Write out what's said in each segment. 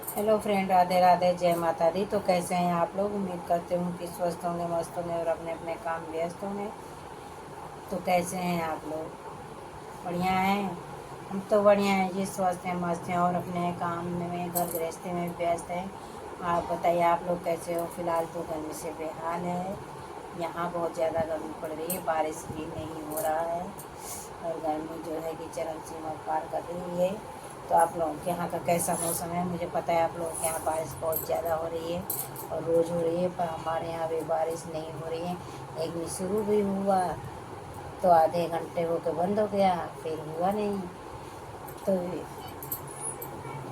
Hello friend, Radhe Radhe, जय माता दी। तो कैसे हैं आप लोग? उम्मीद करते हूँ कि स्वस्थ होंगे, मस्त होंगे और अपने अपने काम व्यस्त होंगे। तो कैसे हैं आप लोग? बढ़िया हैं। हम तो बढ़िया हैं जी, स्वस्थ हैं, मस्त हैं और अपने काम में, घर गृहस्थी में व्यस्त हैं। आप बताइए, आप लोग कैसे हो? फिलहाल तो गर्मी से बेहाल है। यहाँ बहुत ज़्यादा गर्मी पड़ रही है, बारिश भी नहीं हो रहा है और गर्मी जो है कि चरम सीमा पार कर रही है। तो आप लोगों के यहाँ का कैसा मौसम है? मुझे पता है आप लोगों के यहाँ बारिश बहुत ज़्यादा हो रही है और रोज़ हो रही है, पर हमारे यहाँ भी बारिश नहीं हो रही है। एक दिन शुरू भी हुआ तो आधे घंटे होकर बंद हो गया, फिर हुआ नहीं। तो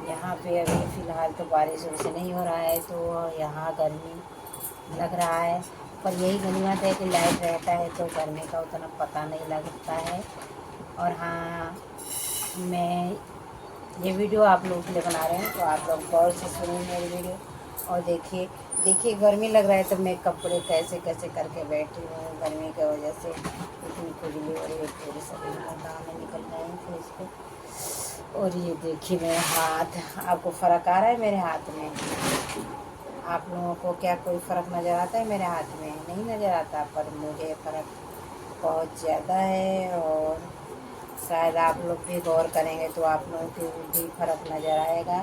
यहाँ पे अभी फ़िलहाल तो बारिश वैसे नहीं हो रहा है, तो यहाँ गर्मी लग रहा है। पर यही गनीमत है कि लाइट रहता है तो गर्मी का उतना पता नहीं लगता है। और हाँ, मैं ये वीडियो आप लोगों के लिए बना रहे हैं, तो आप लोग गौर से सुनिए मेरी वीडियो और देखिए। देखिए, गर्मी लग रहा है तो मैं कपड़े कैसे कैसे करके बैठी हूँ। गर्मी की वजह से इतनी खुजली हो रही है, पूरे शरीर में दाने निकल रहे हैं फेस पे। और ये देखिए मेरा हाथ, आपको फ़र्क आ रहा है मेरे हाथ में? आप लोगों को क्या कोई फ़र्क नज़र आता है मेरे हाथ में? नहीं नज़र आता, पर मुझे फ़र्क बहुत ज़्यादा है। और शायद आप लोग भी गौर करेंगे तो आप लोगों को भी फ़र्क नज़र आएगा।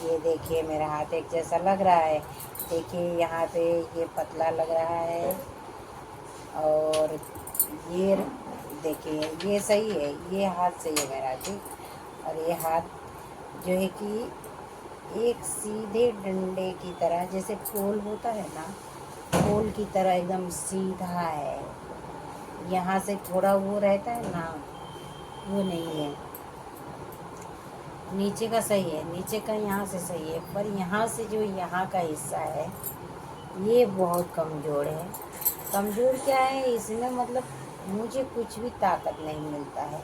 ये देखिए मेरा हाथ एक जैसा लग रहा है। देखिए यहाँ पे ये पतला लग रहा है और ये देखिए ये सही है, ये हाथ सही है मेरा, ठीक। और ये हाथ जो है कि एक सीधे डंडे की तरह, जैसे फूल होता है ना, फूल की तरह एकदम सीधा है। यहाँ से थोड़ा वो रहता है ना, वो नहीं है। नीचे का सही है, नीचे का यहाँ से सही है, पर यहाँ से जो यहाँ का हिस्सा है ये बहुत कमज़ोर है। कमज़ोर क्या है इसमें, मतलब मुझे कुछ भी ताकत नहीं मिलता है।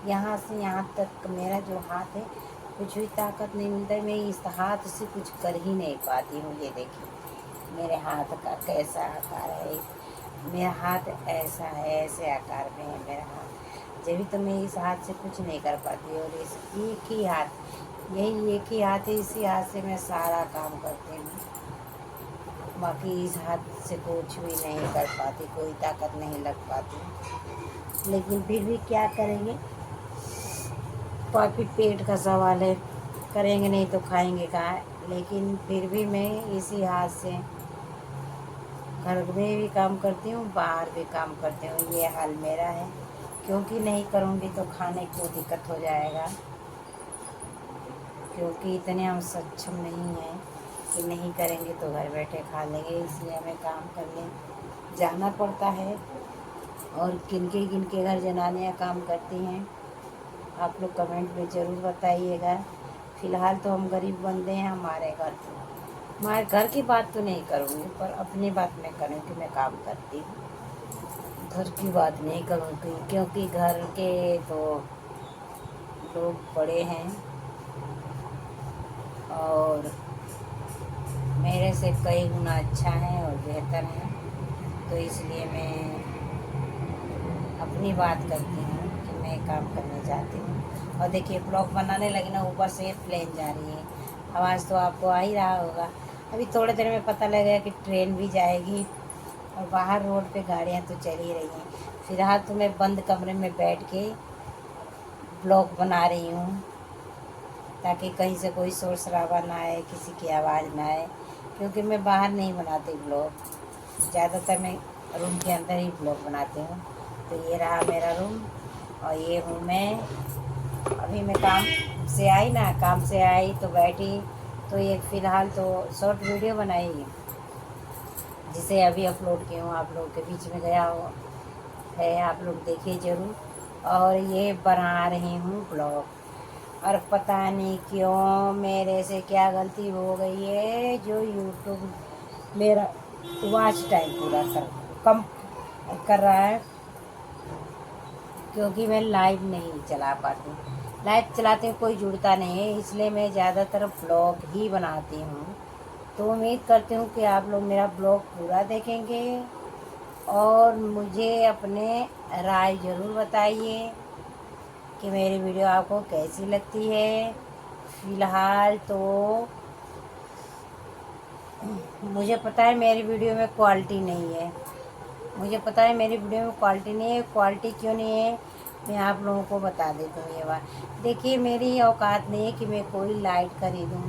यहाँ से यहाँ तक मेरा जो हाथ है, कुछ भी ताकत नहीं मिलता है। मैं इस हाथ से कुछ कर ही नहीं पाती हूँ। ये देखिए मेरे हाथ का कैसा आकार है। मेरा हाथ ऐसा है, ऐसे आकार में है मेरा हाथ। जब भी तो मैं इस हाथ से कुछ नहीं कर पाती। और इस एक ही हाथ, यही एक ही हाथ है, इसी हाथ से मैं सारा काम करती हूँ। बाकी इस हाथ से कुछ भी नहीं कर पाती, कोई ताकत नहीं लग पाती। लेकिन फिर भी क्या करेंगे, पापी पेट का सवाल है, करेंगे नहीं तो खाएंगे कहाँ। लेकिन फिर भी मैं इसी हाथ से घर में भी काम करती हूँ, बाहर भी काम करती हूँ। ये हाल मेरा है, क्योंकि नहीं करूँगी तो खाने को दिक्कत हो जाएगा। क्योंकि इतने हम सक्षम नहीं हैं कि नहीं करेंगे तो घर बैठे खा लेंगे, इसलिए हमें काम करने जाना पड़ता है। और किनके घर जनानियाँ काम करती हैं, आप लोग कमेंट में ज़रूर बताइएगा। फ़िलहाल तो हम गरीब बंदे हैं। हमारे घर की बात तो नहीं करूँगी, पर अपनी बात मैं करूँगी। मैं काम करती हूँ, घर की बात नहीं करूँगी, क्योंकि घर के तो लोग बड़े हैं और मेरे से कई गुना अच्छा है और बेहतर है। तो इसलिए मैं अपनी बात करती हूँ कि मैं काम करने जाती हूँ। और देखिए ब्लॉग बनाने लगी ना, ऊपर से प्लेन जा रही है, आवाज़ तो आपको आ ही रहा होगा। अभी थोड़ी देर में पता लगेगा कि ट्रेन भी जाएगी और बाहर रोड पे गाड़ियाँ तो चल ही रही हैं। फिलहाल तो मैं बंद कमरे में बैठ के ब्लॉग बना रही हूँ, ताकि कहीं से कोई शोर शराबा ना आए, किसी की आवाज़ ना आए। क्योंकि मैं बाहर नहीं बनाती ब्लॉग, ज़्यादातर मैं रूम के अंदर ही ब्लॉग बनाती हूँ। तो ये रहा मेरा रूम और ये हूँ मैं। अभी मैं काम से आई तो बैठी, तो ये फ़िलहाल तो शॉर्ट वीडियो बनाई जिसे अभी अपलोड की हूँ, आप लोगों के बीच में गया हो है, आप लोग देखिए ज़रूर। और ये बना रही हूँ ब्लॉग। और पता नहीं क्यों मेरे से क्या गलती हो गई है, जो यूट्यूब मेरा वॉच टाइम पूरा कम कर रहा है। क्योंकि मैं लाइव नहीं चला पाती, लाइव चलाते हुए कोई जुड़ता नहीं है, इसलिए मैं ज़्यादातर ब्लॉग ही बनाती हूँ। तो उम्मीद करती हूँ कि आप लोग मेरा ब्लॉग पूरा देखेंगे और मुझे अपने राय ज़रूर बताइए कि मेरी वीडियो आपको कैसी लगती है। फ़िलहाल तो मुझे पता है मेरी वीडियो में क्वालिटी नहीं है, मुझे पता है मेरी वीडियो में क्वालिटी नहीं है। क्वालिटी क्यों नहीं है मैं आप लोगों को बता देती हूँ ये बात। देखिए, मेरी औकात नहीं है कि मैं कोई लाइट खरीदूँ,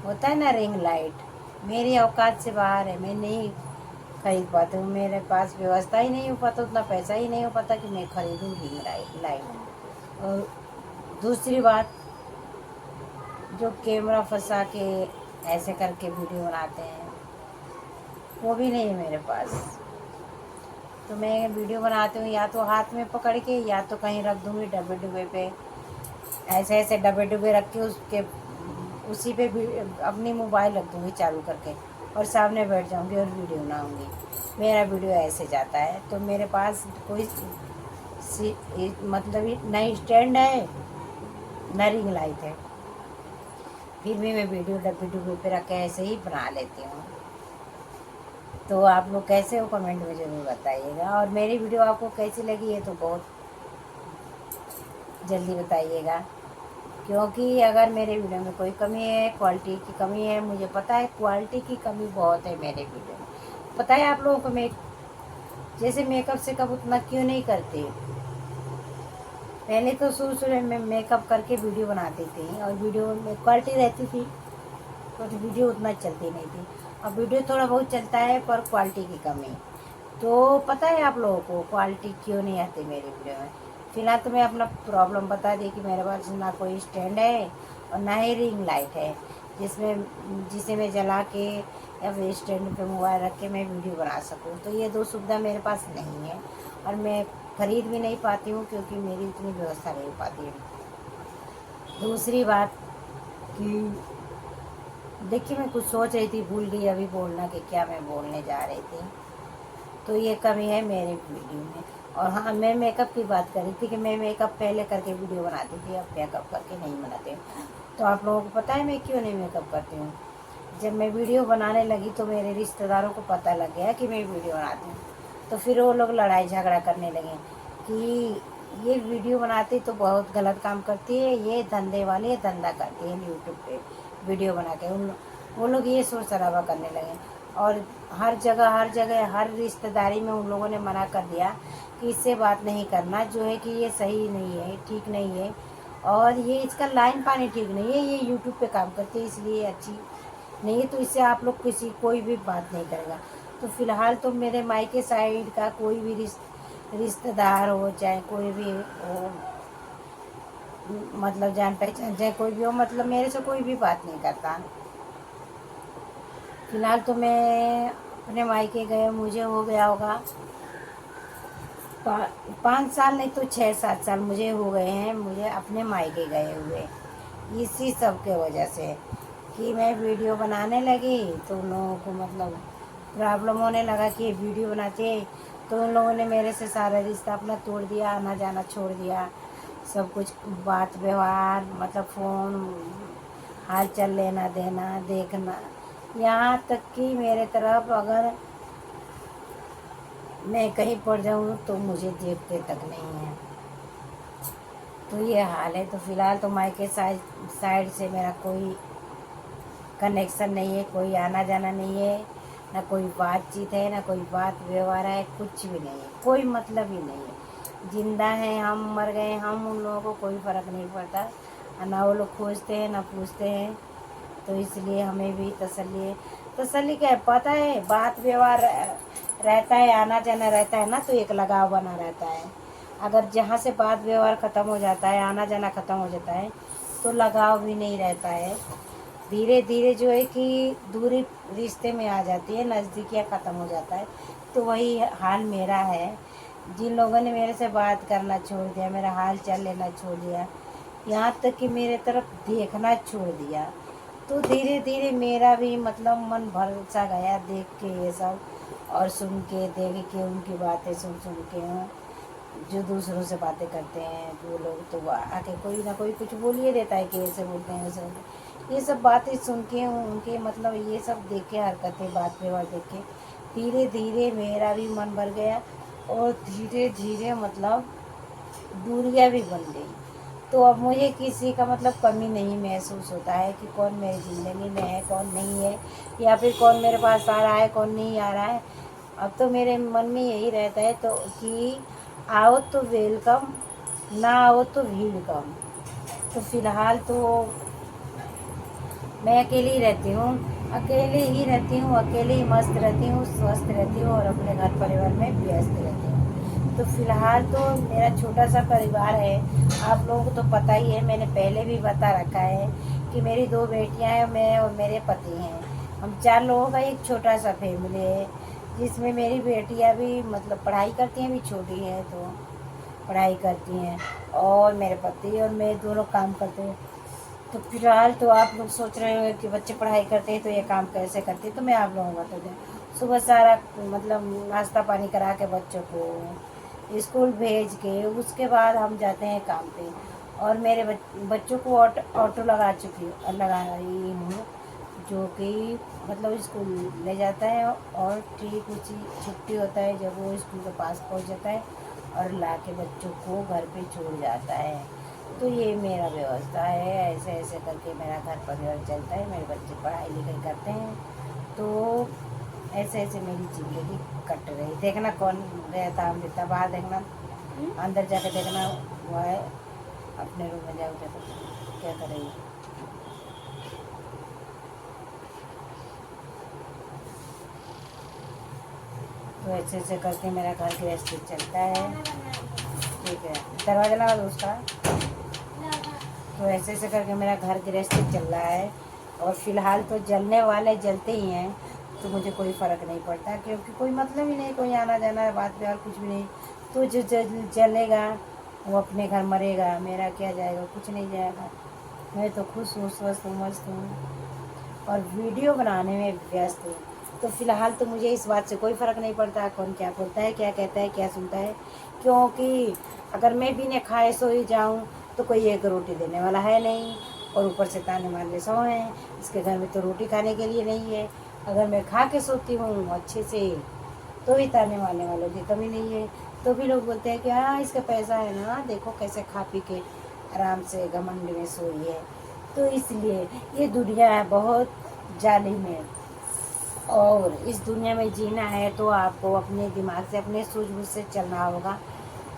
होता है ना रिंग लाइट, मेरी औकात से बाहर है, मैं नहीं खरीद पाती हूँ। मेरे पास व्यवस्था ही नहीं हो पाता, उतना पैसा ही नहीं हो पाता कि मैं खरीदूँ रिंग लाइट। और दूसरी बात, जो कैमरा फंसा के ऐसे करके वीडियो बनाते हैं, वो भी नहीं है मेरे पास। तो मैं वीडियो बनाती हूँ या तो हाथ में पकड़ के या तो कहीं रख दूँगी डब्बे डुब्बे पे, ऐसे ऐसे डब्बे डुब्बे रख के उसके उसी पे भी अपनी मोबाइल रख दूँगी चालू करके और सामने बैठ जाऊँगी और वीडियो बनाऊँगी। मेरा वीडियो ऐसे जाता है। तो मेरे पास कोई मतलब ना स्टैंड है ना रिंग लाइट है, फिर भी मैं वीडियो डब्बे डुब्बे पे रख के ऐसे ही बना लेती हूँ। तो आप लोग कैसे हो कमेंट में ज़रूर बताइएगा, और मेरी वीडियो आपको कैसी लगी है तो बहुत जल्दी बताइएगा। क्योंकि अगर मेरे वीडियो में कोई कमी है, क्वालिटी की कमी है, मुझे पता है क्वालिटी की कमी बहुत है मेरे वीडियो में। पता है आप लोगों को, मैं जैसे मेकअप से कब उतना क्यों नहीं करती। पहले तो शुरू में मेकअप करके वीडियो बनाती थी और वीडियो में क्वालिटी रहती थी, तो वीडियो उतना चलती नहीं थी। अब वीडियो थोड़ा बहुत चलता है पर क्वालिटी की कमी। तो पता है आप लोगों को क्वालिटी क्यों नहीं आती मेरी वीडियो में। फिलहाल तो मैं अपना प्रॉब्लम बता दी कि मेरे पास ना कोई स्टैंड है और ना ही रिंग लाइट है जिसे मैं जला के या फिर स्टैंड पे मोबाइल रख के मैं वीडियो बना सकूं। तो ये दो सुविधा मेरे पास नहीं है और मैं खरीद भी नहीं पाती हूँ क्योंकि मेरी इतनी व्यवस्था नहीं हो पाती है। दूसरी बात कि देखिए, मैं कुछ सोच रही थी, भूल गई अभी बोलना कि क्या मैं बोलने जा रही थी। तो ये कमी है मेरे वीडियो में। और हाँ, मैं मेकअप की बात कर रही थी कि मैं मेकअप पहले करके वीडियो बनाती थी, अब मेकअप करके नहीं बनाती हूँ। तो आप लोगों को पता है मैं क्यों नहीं मेकअप करती हूँ। जब मैं वीडियो बनाने लगी तो मेरे रिश्तेदारों को पता लग गया कि मैं वीडियो बनाती हूँ। तो फिर वो लोग लड़ाई झगड़ा करने लगे कि ये वीडियो बनाती तो बहुत गलत काम करती है, ये धंधे वाले धंधा करती है यूट्यूब पे वीडियो बना के। वो लोग ये शोर शराबा करने लगे और हर जगह हर रिश्तेदारी में उन लोगों ने मना कर दिया कि इससे बात नहीं करना, जो है कि ये सही नहीं है, ठीक नहीं है, और ये इसका लाइन पानी ठीक नहीं है, ये यूट्यूब पे काम करती है इसलिए अच्छी नहीं है, तो इससे आप लोग कोई भी बात नहीं करेगा। तो फिलहाल तो मेरे मायके साइड का कोई भी रिश्तेदार हो, चाहे कोई भी हो, मतलब जान पहचान चाहे कोई भी हो, मतलब मेरे से कोई भी बात नहीं करता। फिलहाल तो मैं अपने मायके गए मुझे हो गया होगा 5 साल, नहीं तो 6-7 साल मुझे हो गए हैं मुझे अपने मायके गए हुए, इसी सब के वजह से कि मैं वीडियो बनाने लगी तो उन लोगों को मतलब प्रॉब्लम होने लगा कि वीडियो बनाते, तो उन लोगों ने मेरे से सारा रिश्ता अपना तोड़ दिया, आना जाना छोड़ दिया, सब कुछ बात व्यवहार मतलब फ़ोन हाल चाल लेना देना देखना, यहाँ तक कि मेरे तरफ अगर मैं कहीं पड़ जाऊँ तो मुझे देखते तक नहीं है। तो ये हाल है। तो फ़िलहाल तो मायके साइड से मेरा कोई कनेक्शन नहीं है, कोई आना जाना नहीं है, ना कोई बातचीत है, ना कोई बात व्यवहार है, कुछ भी नहीं है, कोई मतलब ही नहीं है। जिंदा हैं हम, मर गए हम, उन लोगों को कोई फ़र्क नहीं पड़ता, ना वो लोग खोजते हैं ना पूछते हैं। तो इसलिए हमें भी तसल्ली है। तसल्ली क्या है, पता है बात व्यवहार रहता है, आना जाना रहता है ना, तो एक लगाव बना रहता है। अगर जहाँ से बात व्यवहार ख़त्म हो जाता है, आना जाना ख़त्म हो जाता है, तो लगाव भी नहीं रहता है। धीरे धीरे जो है कि दूरी रिश्ते में आ जाती है, नज़दीकियाँ ख़त्म हो जाता है। तो वही हाल मेरा है। जिन लोगों ने मेरे से बात करना छोड़ दिया, मेरा हाल चाल लेना छोड़ दिया, यहाँ तक कि मेरे तरफ देखना छोड़ दिया, तो धीरे धीरे मेरा भी मतलब मन भर सा गया देख के ये सब, और सुन के देख के उनकी बातें सुन सुन के हूँ, जो दूसरों से बातें करते हैं वो लोग, तो वो आके कोई ना कोई कुछ बोल ही देता है कि ऐसे बोलते हैं ऐसे बोलते हैं। ये सब बातें सुन के उनके मतलब ये सब देख के, हरकतें बात व्यवहार देख के धीरे धीरे मेरा भी मन भर गया और धीरे धीरे मतलब दूरियां भी बन गई। तो तो अब मुझे किसी का मतलब कमी नहीं महसूस होता है कि कौन मेरी ज़िंदगी में है, कौन नहीं है, या फिर कौन मेरे पास आ रहा है, कौन नहीं आ रहा है। अब तो मेरे मन में यही रहता है तो कि आओ तो वेलकम, ना आओ तो भीड़ कम। तो फ़िलहाल तो मैं अकेली ही रहती हूँ, अकेले ही रहती हूँ, अकेले ही मस्त रहती हूँ, स्वस्थ रहती हूँ और अपने घर परिवार में व्यस्त रहती हूँ। तो फ़िलहाल तो मेरा छोटा सा परिवार है। आप लोगों को तो पता ही है, मैंने पहले भी बता रखा है कि मेरी 2 बेटियाँ हैं, मैं और मेरे पति हैं। हम 4 लोगों का एक छोटा सा फैमिली है, जिसमें मेरी बेटियाँ भी मतलब पढ़ाई करती हैं, अभी छोटी हैं तो पढ़ाई करती हैं, और मेरे पति और मैं दोनों काम करते हैं। तो फिलहाल तो आप लोग सोच रहे हो कि बच्चे पढ़ाई करते हैं तो ये काम कैसे करते हैं, तो मैं आप लोगों को बता दूँ। सुबह सारा मतलब नाश्ता पानी करा के बच्चों को स्कूल भेज के उसके बाद हम जाते हैं काम पे। और मेरे बच्चों को ऑटो लगा रही हूँ, जो कि मतलब स्कूल ले जाता है और ठीक उसी छुट्टी होता है जब वो स्कूल के पास पहुँच जाता है और ला के बच्चों को घर पे छोड़ जाता है। तो ये मेरा व्यवस्था है, ऐसे ऐसे करके मेरा घर परिवार चलता है, मेरे बच्चे पढ़ाई लिखाई करते हैं। तो ऐसे ऐसे मेरी ज़िंदगी कट रही। देखना कौन गया था अमृता, बाहर देखना, अंदर जाके देखना वो है, अपने रूम में जाओ देखो क्या कर रही है। तो ऐसे ऐसे करके मेरा घर गृहस्थी चलता है। ठीक है, दरवाजा लगा दो उसका। तो ऐसे ऐसे करके मेरा घर गृहस्थी चल रहा है। और फिलहाल तो जलने वाले जलते ही हैं, तो मुझे कोई फ़र्क नहीं पड़ता, क्योंकि कोई मतलब ही नहीं, कोई आना जाना बात व्यवहार कुछ भी नहीं। तो जो जलेगा वो अपने घर मरेगा, मेरा क्या जाएगा, कुछ नहीं जाएगा। मैं तो खुश हूँ, स्वस्थ हूँ, मस्त हूँ और वीडियो बनाने में व्यस्त हूँ। तो फिलहाल तो मुझे इस बात से कोई फ़र्क नहीं पड़ता कौन क्या बोलता है, क्या कहता है, क्या सुनता है, क्योंकि अगर मैं बिना खाए सो ही जाऊँ तो कोई एक रोटी देने वाला है नहीं, और ऊपर से ताने मारने सो हैं, इसके घर में तो रोटी खाने के लिए नहीं है। अगर मैं खा के सोती हूँ अच्छे से तो भी ताने मारने वालों की कमी नहीं है। तो भी लोग बोलते हैं कि हाँ इसका पैसा है ना, देखो कैसे खा पी के आराम से घमंड में सोई है। तो इसलिए ये दुनिया है बहुत जालिम है, और इस दुनिया में जीना है तो आपको अपने दिमाग से, अपने सूझबूझ से चलना होगा।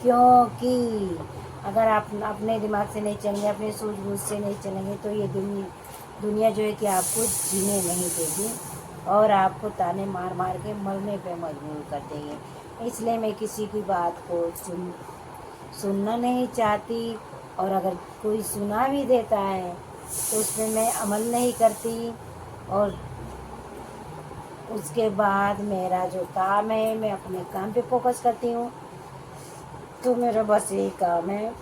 क्योंकि अगर आप अपने दिमाग से नहीं चलेंगे, अपने सूझबूझ से नहीं चलेंगे, तो ये दुनिया जो है कि आपको जीने नहीं देगी और आपको ताने मार मार के मरने पे मजबूर कर देंगे। इसलिए मैं किसी की बात को सुनना नहीं चाहती, और अगर कोई सुना भी देता है तो उसमें मैं अमल नहीं करती। और उसके बाद मेरा जो काम है, मैं अपने काम पे फोकस करती हूँ। तो मेरा बस यही काम है,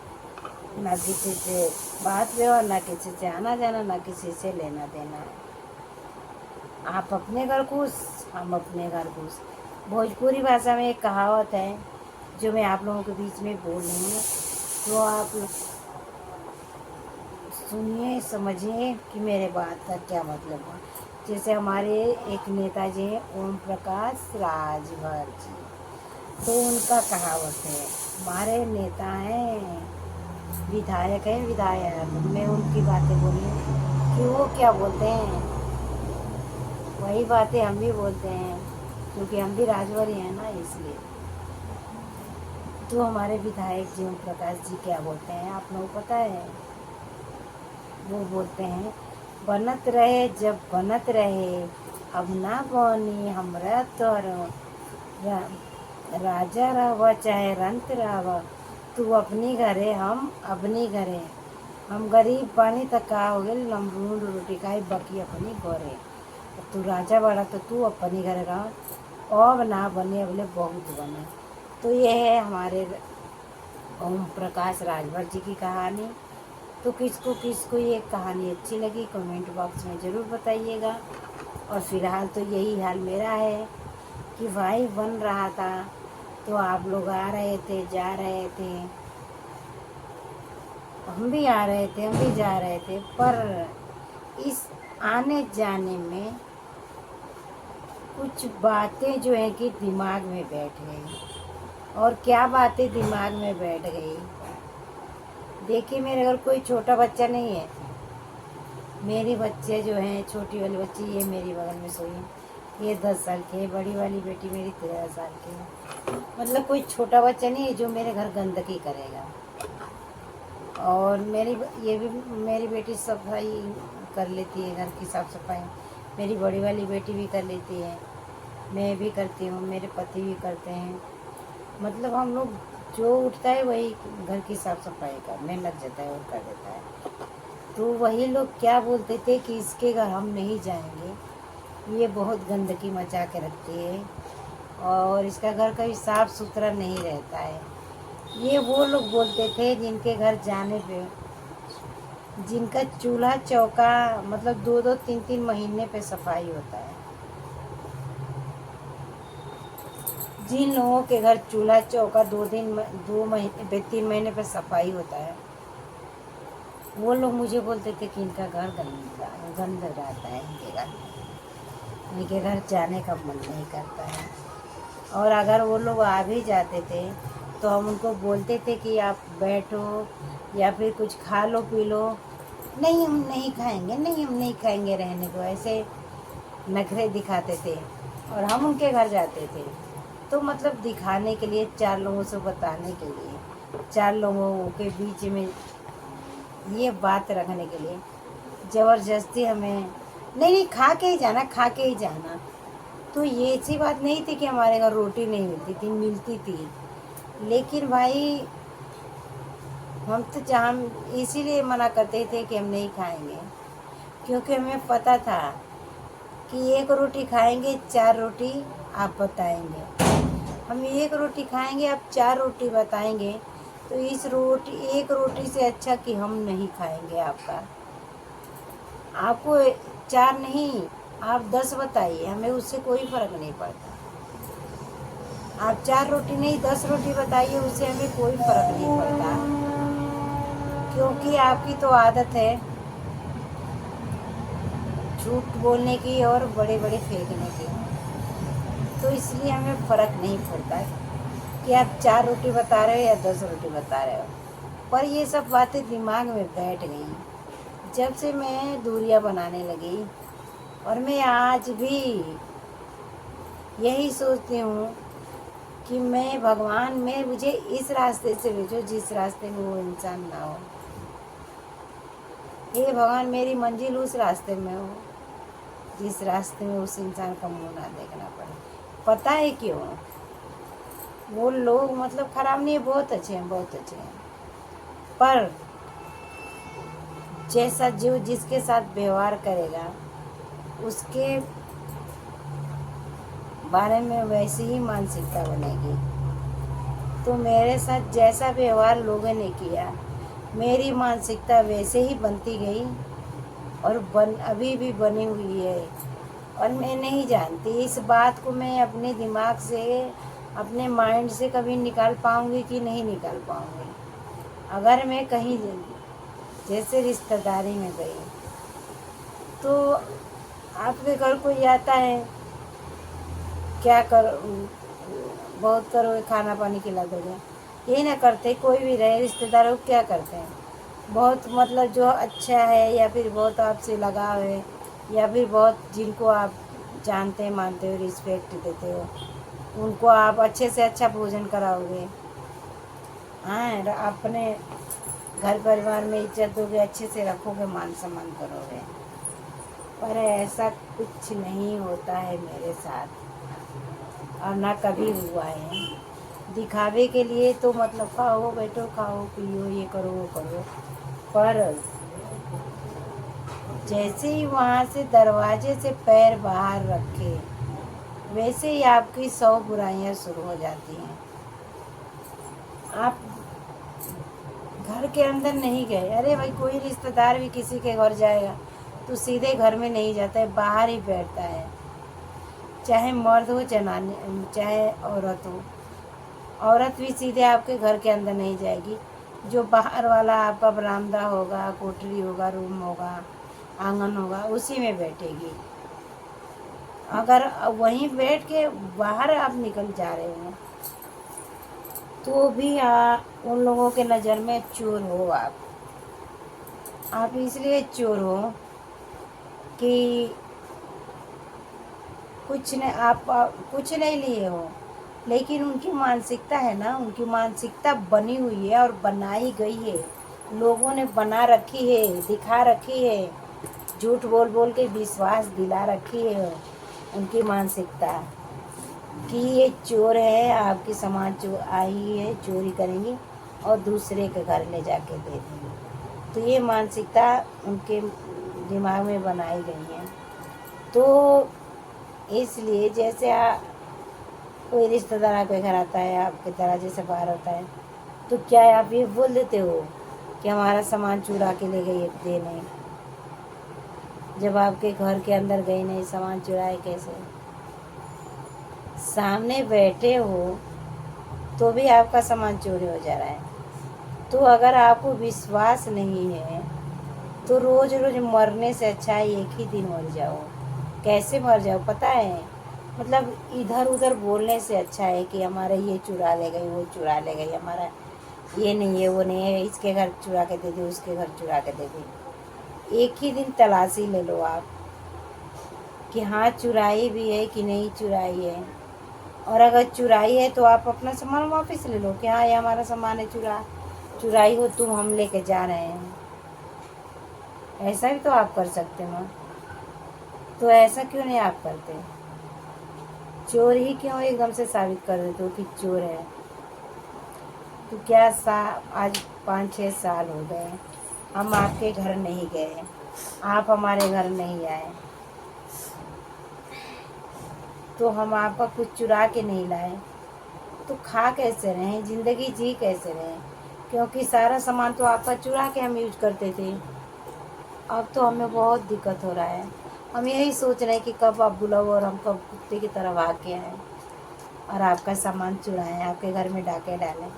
ना किसी से बात व्यवहार, ना किसी से आना जाना, ना किसी से लेना देना। आप अपने घर खुश, हम अपने घर खुश। भोजपुरी भाषा में एक कहावत है जो मैं आप लोगों के बीच में बोल रही हूँ, तो आप सुनिए, समझिए कि मेरे बात का क्या मतलब है। जैसे हमारे एक नेताजी हैं ओम प्रकाश राजभर जी, तो उनका कहावत है, हमारे नेता हैं, विधायक हैं, विधायक, मैं उनकी बातें बोली कि वो क्या बोलते हैं वही बातें हम भी बोलते हैं, क्योंकि हम भी राजभर ही हैं ना, इसलिए। तो हमारे विधायक जी ओम प्रकाश जी क्या बोलते हैं आप लोगों को पता है? वो बोलते हैं, बनत रहे जब बनत रहे, अब ना बनी हमरा तोर, राजा रह चाहे रंत रह, तू अपनी घरे हम अपनी घरे, हम गरीब पानी तक का हो गए लमरूड रोटी खाई बाकी अपनी घरे। तू राजा बड़ा तो तू अपनी घरे रह, अब ना बने अगले बहुत बने। तो ये है हमारे ओम प्रकाश राजभर जी की कहानी। तो किसको किसको ये कहानी अच्छी लगी कमेंट बॉक्स में ज़रूर बताइएगा। और फिलहाल तो यही हाल मेरा है कि भाई बन रहा था, तो आप लोग आ रहे थे, जा रहे थे, हम भी आ रहे थे, हम भी जा रहे थे, पर इस आने जाने में कुछ बातें जो है कि दिमाग में बैठ गई। और क्या बातें दिमाग में बैठ गई, देखिए मेरे घर कोई छोटा बच्चा नहीं है। मेरे बच्चे जो हैं, छोटी वाली बच्ची ये मेरी बगल में सोई है, ये 10 साल की है। बड़ी वाली बेटी मेरी 13 साल की है। मतलब कोई छोटा बच्चा नहीं है जो मेरे घर गंदगी करेगा। और ये भी मेरी बेटी सफाई कर लेती है, घर की साफ़ सफाई। मेरी बड़ी वाली बेटी भी कर लेती है, मैं भी करती हूँ, मेरे पति भी करते हैं। मतलब हम लोग जो उठता है वही घर की साफ़ सफाई करने लग जाता है और कर देता है। तो वही लोग क्या बोलते थे कि इसके घर हम नहीं जाएंगे, ये बहुत गंदगी मचा के रखती है और इसका घर कभी साफ़ सुथरा नहीं रहता है। ये वो लोग बोलते थे जिनके घर जाने पे, जिनका चूल्हा चौका मतलब 2-2 3-3 महीने पे सफाई होता है। जिन लोगों के घर चूल्हा चौका 2 महीने पे सफाई होता है, वो लोग मुझे बोलते थे कि इनका घर गंद रहता है, इनके घर जाने का मन नहीं करता है। और अगर वो लोग आ भी जाते थे तो हम उनको बोलते थे कि आप बैठो या फिर कुछ खा लो पी लो। नहीं हम नहीं खाएंगे, नहीं हम नहीं खाएंगे, रहने दो, ऐसे नखरे दिखाते थे। और हम उनके घर जाते थे तो मतलब दिखाने के लिए, 4 लोगों से बताने के लिए, 4 लोगों के बीच में ये बात रखने के लिए ज़बरदस्ती हमें नहीं नहीं खा के ही जाना, खा के ही जाना। तो ये ऐसी बात नहीं थी कि हमारे घर रोटी नहीं मिलती थी, मिलती थी। लेकिन भाई हम तो जहाँ इसीलिए मना करते थे कि हम नहीं खाएंगे, क्योंकि हमें पता था कि 1 रोटी खाएंगे, 4 रोटी आप बताएंगे। हम 1 रोटी खाएंगे, आप 4 रोटी बताएंगे, तो इस 1 रोटी से अच्छा कि हम नहीं खाएंगे आपका। आपको 4 नहीं, आप 10 बताइए, हमें उससे कोई फ़र्क नहीं पड़ता। आप 4 रोटी नहीं 10 रोटी बताइए, उससे हमें कोई फ़र्क नहीं पड़ता, क्योंकि आपकी तो आदत है झूठ बोलने की और बड़े बड़े फेंकने की। तो इसलिए हमें फ़र्क नहीं पड़ता कि आप 4 रोटी बता रहे हो या 10 रोटी बता रहे हो। पर ये सब बातें दिमाग में बैठ गई जब से मैं दूरियां बनाने लगी। और मैं आज भी यही सोचती हूँ कि मैं भगवान में मुझे इस रास्ते से भेजो जिस रास्ते में वो इंसान ना हो। हे भगवान मेरी मंजिल उस रास्ते में हो जिस रास्ते में उस इंसान का मुंह ना देखना पड़े। पता है क्यों? वो लोग मतलब खराब नहीं है, बहुत अच्छे हैं, बहुत अच्छे हैं। पर जैसा जो जिसके साथ व्यवहार करेगा उसके बारे में वैसी ही मानसिकता बनेगी। तो मेरे साथ जैसा व्यवहार लोगों ने किया, मेरी मानसिकता वैसे ही बनती गई और अभी भी बनी हुई है। और मैं नहीं जानती इस बात को मैं अपने दिमाग से, अपने माइंड से कभी निकाल पाऊँगी कि नहीं निकाल पाऊँगी। अगर मैं कहीं जैसे रिश्तेदारी में गई तो आपके घर कोई आता है, क्या कर बहुत करो, खाना पानी खिला दोगे, यही ना करते। कोई भी रहे रिश्तेदारों को क्या करते हैं, बहुत मतलब जो अच्छा है या फिर बहुत आपसे लगाव है या फिर बहुत जिनको आप जानते मानते हो, रिस्पेक्ट देते हो, उनको आप अच्छे से अच्छा भोजन कराओगे। हाँ, अपने घर परिवार में इज्जत दोगे, अच्छे से रखोगे, मान सम्मान करोगे। पर ऐसा कुछ नहीं होता है मेरे साथ और ना कभी हुआ है। दिखावे के लिए तो मतलब खाओ बैठो, खाओ पियो, ये करो वो करो। पर जैसे ही वहाँ से दरवाजे से पैर बाहर रखे, वैसे ही आपकी 100 बुराइयाँ शुरू हो जाती हैं। आप घर के अंदर नहीं गए, अरे भाई कोई रिश्तेदार भी किसी के घर जाएगा तो सीधे घर में नहीं जाता है, बाहर ही बैठता है। चाहे मर्द हो चाहे औरत हो, औरत भी सीधे आपके घर के अंदर नहीं जाएगी। जो बाहर वाला आपका बरामदा होगा, कोठरी होगा, रूम होगा, आंगन होगा, उसी में बैठेगी। अगर वहीं बैठ के बाहर आप निकल जा रहे हो तो भी उन लोगों के नज़र में चोर हो आप। आप इसलिए चोर हो कि आप कुछ नहीं लिए हो, लेकिन उनकी मानसिकता है ना, उनकी मानसिकता बनी हुई है और बनाई गई है, लोगों ने बना रखी है, दिखा रखी है, झूठ बोल बोल के विश्वास दिला रखी है उनकी मानसिकता कि ये चोर है, आपकी सामान चोर आई है, चोरी करेंगी और दूसरे के घर ले जाके दे देंगे। तो ये मानसिकता उनके दिमाग में बनाई गई है। तो इसलिए जैसे कोई रिश्तेदार आपके घर आता है, आपके दरवाजे से बाहर होता है, तो क्या आप ये बोल देते हो कि हमारा सामान चुरा के ले गई दे नहीं? जब आपके घर के अंदर गई नहीं, सामान चुराए कैसे? सामने बैठे हो तो भी आपका सामान चोरी हो जा रहा है। तो अगर आपको विश्वास नहीं है तो रोज रोज मरने से अच्छा है एक ही दिन मर जाओ। कैसे मर जाओ पता है? मतलब इधर उधर बोलने से अच्छा है कि हमारा ये चुरा ले गई, वो चुरा ले गई, हमारा ये नहीं है, वो नहीं है, इसके घर चुरा के दे दे, उसके घर चुरा के दे दे। एक ही दिन तलाशी ले लो आप कि हाँ चुराई भी है कि नहीं चुराई है। और अगर चुराई है तो आप अपना सामान वापस ले लो कि हाँ ये हमारा सामान है, चुराई हो तुम, हम लेके जा रहे हैं। ऐसा भी तो आप कर सकते हो। तो ऐसा क्यों नहीं आप करते? चोर ही क्यों एकदम से साबित कर देते हो कि चोर है? तो क्या आज 5-6 साल हो गए हम आपके घर नहीं गए, आप हमारे घर नहीं आए, तो हम आपका कुछ चुरा के नहीं लाए, तो खा कैसे रहें, ज़िंदगी जी कैसे रहें? क्योंकि सारा सामान तो आपका चुरा के हम यूज करते थे। अब तो हमें बहुत दिक्कत हो रहा है। हम यही सोच रहे हैं कि कब आप बुलाओ और हम कब कुत्ते की तरह भाग के आएँ और आपका सामान चुराएं, आपके घर में डाके डालें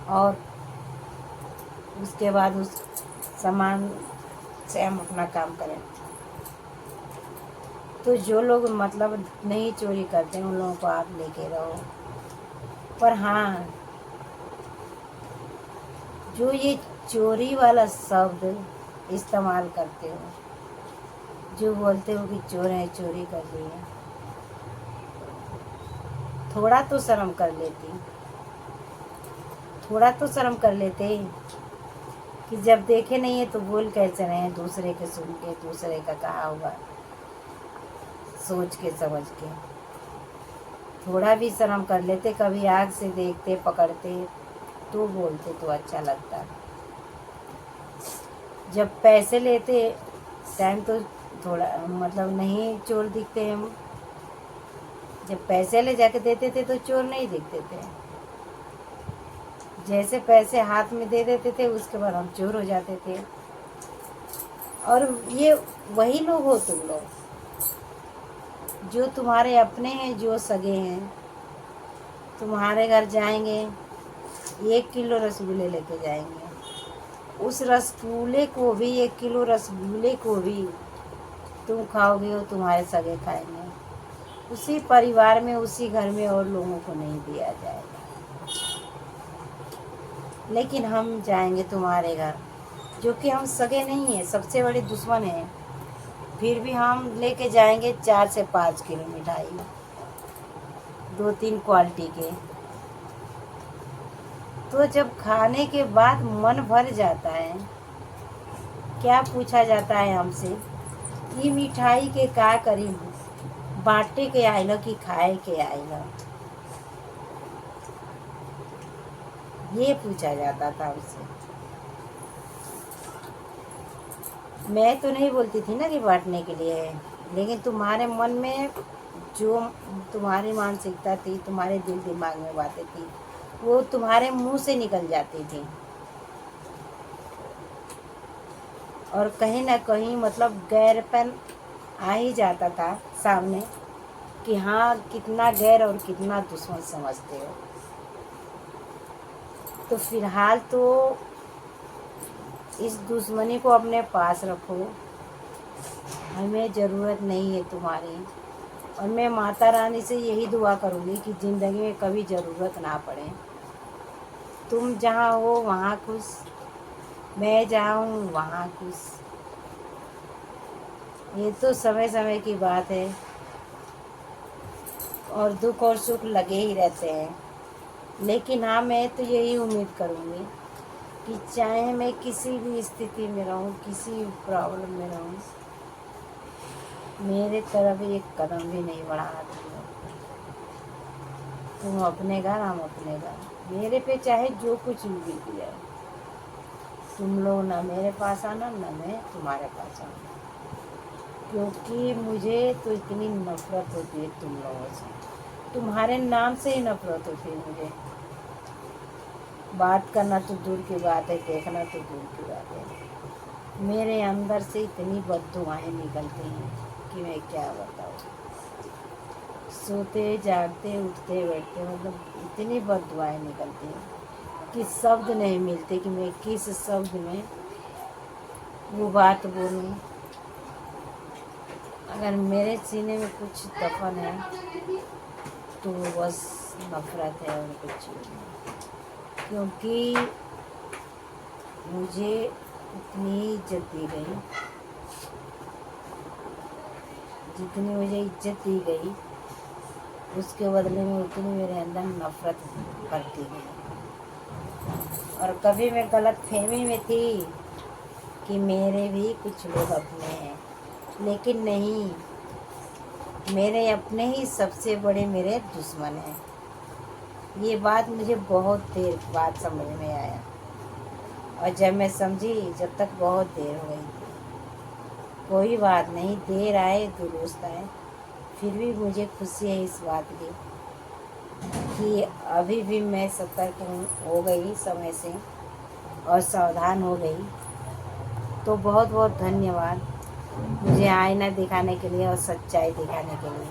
और उसके बाद उस सामान से हम अपना काम करें। तो जो लोग मतलब नहीं चोरी करते उन लोगों को आप लेके रहो। पर हाँ, जो ये चोरी वाला शब्द इस्तेमाल करते हो, जो बोलते हो कि चोर है, चोरी कर ली है, थोड़ा तो शर्म कर लेती, थोड़ा तो शर्म कर लेते कि जब देखे नहीं है तो बोल कैसे रहे हैं, दूसरे के सुन के, दूसरे का कहा हुआ सोच के समझ के। थोड़ा भी शर्म कर लेते, कभी आग से देखते, पकड़ते तो बोलते तो अच्छा लगता। जब पैसे लेते टाइम तो थोड़ा मतलब नहीं चोर दिखते हम, जब पैसे ले जाके देते थे तो चोर नहीं दिखते थे। जैसे पैसे हाथ में दे देते थे उसके बाद हम चोर हो जाते थे। और ये वही लोग हो तुम लोग जो तुम्हारे अपने हैं, जो सगे हैं, तुम्हारे घर जाएंगे 1 किलो रसगुल्ले लेके जाएंगे, उस रसगुल्ले को भी 1 किलो रसगुल्ले को भी तुम खाओगे और तुम्हारे सगे खाएंगे। उसी परिवार में, उसी घर में और लोगों को नहीं दिया जाएगा। लेकिन हम जाएंगे तुम्हारे घर जो कि हम सगे नहीं हैं, सबसे बड़े दुश्मन हैं, फिर भी हम लेके जाएंगे 4 से 5 किलो मिठाई, 2-3 क्वालिटी के। तो जब खाने के बाद मन भर जाता है, क्या पूछा जाता है हमसे, ये मिठाई के का करी, बांटे के आइल कि खाए के आइल, ये पूछा जाता था उससे। मैं तो नहीं बोलती थी ना कि बांटने के लिए है, लेकिन तुम्हारे मन में जो तुम्हारी मानसिकता थी, तुम्हारे दिल दिमाग में बातें थी, वो तुम्हारे मुंह से निकल जाती थी। और कहीं ना कहीं मतलब गैरपन आ ही जाता था सामने कि हाँ कितना गैर और कितना दुश्मन समझते हो। तो फिलहाल तो इस दुश्मनी को अपने पास रखो, हमें ज़रूरत नहीं है तुम्हारी। और मैं माता रानी से यही दुआ करूँगी कि ज़िंदगी में कभी ज़रूरत ना पड़े। तुम जहाँ हो वहाँ खुश, मैं जाऊँ वहाँ खुश। ये तो समय समय की बात है, और दुख और सुख लगे ही रहते हैं। लेकिन हाँ, मैं तो यही उम्मीद करूँगी कि चाहे मैं किसी भी स्थिति में रहूँ, किसी भी प्रॉब्लम में रहूँ, मेरे तरफ एक कदम भी नहीं बढ़ाना तुम लोग। तुम अपने घर, हम अपने घर। मेरे पे चाहे जो कुछ भी बीत जाए, तुम लोग ना मेरे पास आना, ना मैं तुम्हारे पास आना। क्योंकि मुझे तो इतनी नफ़रत होती है तुम लोगों से, तुम्हारे नाम से ही नफ़रत होती है मुझे। बात करना तो दूर की बात है, देखना तो दूर की बात है। मेरे अंदर से इतनी बददुआएं निकलती हैं कि मैं क्या बताऊँ। सोते जागते उठते बैठते मतलब इतनी बददुआएं निकलती हैं कि शब्द नहीं मिलते कि मैं किस शब्द में वो बात बोलूँ। अगर मेरे सीने में कुछ दफन है तो बस नफ़रत है और कुछ नहीं। क्योंकि मुझे इतनी इज्जत दी गई, जितनी मुझे इज्जत दी गई, उसके बदले में उतनी मेरे अंदर नफ़रत करती गई। और कभी मैं गलत फहमी में थी कि मेरे भी कुछ लोग अपने हैं, लेकिन नहीं, मेरे अपने ही सबसे बड़े मेरे दुश्मन हैं। ये बात मुझे बहुत देर बाद समझ में आया, और जब मैं समझी, जब तक बहुत देर हो गई थी। कोई बात नहीं, देर आए दुरुस्त आए। फिर भी मुझे खुशी है इस बात की कि अभी भी मैं सतर्क हो गई समय से और सावधान हो गई। तो बहुत बहुत धन्यवाद मुझे आईना दिखाने के लिए और सच्चाई दिखाने के लिए।